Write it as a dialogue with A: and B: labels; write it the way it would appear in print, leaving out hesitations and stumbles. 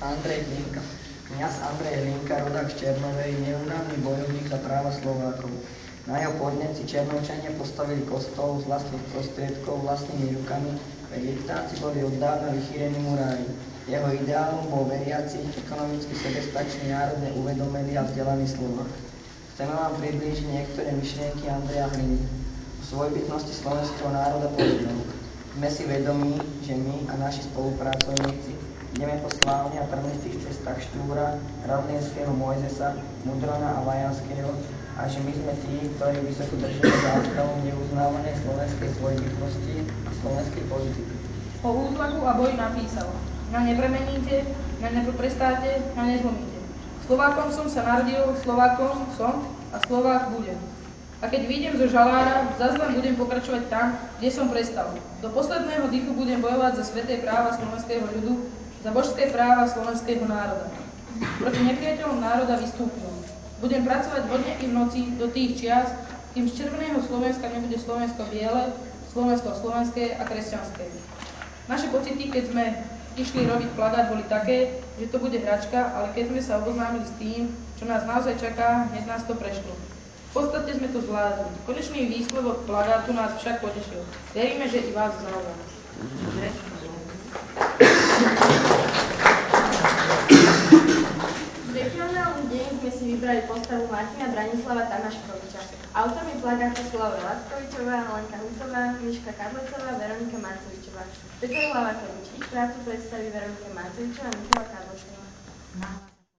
A: Andrej Hlinka. Kňaz Andrej Hlinka, rodák z Černovej, neúnavný bojovník za práva Slovákov. Na jeho podnet si Černovčania postavili kostol z vlastných prostriedkov, vlastnými rukami, veď Liptáci boli od dávna vychýrení murári. Jeho ideálom bol veriaci, ekonomicky sebestačný, národne uvedomený a vzdelaný Slovák. Chceme vám priblížiť niektoré myšlienky Andreja Hlinku. O svojbytnosti slovenského národa povedal: sme si vedomí, že my a naši spolupracovníci ideme po slávnych a trnistých cestách Štúra, Radlinského, Mojzesa, Mudrona a Vajanského a že my sme tí, ktorí vysoko držíme zástavu neuznávanej slovenskej svojbytnosti a slovenskej politiky.
B: O útlaku a boji napísal: na nepremeníte, na neprestáte, na nezlomíte. Slovákom som sa narodil, Slovákom som a Slovák budem. A keď vyjdem zo žalára, zas len budem pokračovať tam, kde som prestal. Do posledného dýchu budem bojovať za sväté práva slovenského ľudu, za božské práva slovenského národa. Proti nepriateľom národa vystúpim. Budem pracovať vodne i v noci do tých čias, kým z červeného Slovenska nebude Slovensko biele, Slovensko slovenské a kresťanské. Naše pocity, keď sme išli robiť plagát, boli také, že to bude hračka, ale keď sme sa oboznámili s tým, čo nás naozaj čaká, hneď nás to prešlo. V podstate sme to zvládli. Konečný výsledok plagátu nás však potešil. Veríme, že i vás zaujíma.
C: V regionálny deň sme si vybrali postavu Martina Branislava Tamáškoviča. Autormi plagátu sú Laura Lackovičová, Lenka Hutová, Miška Kadlecová, Veronika Marcovičová. Peter Hlava-Kevič. Ich prácu predstaví Veronika Marcovičová a Michala Kadlecová.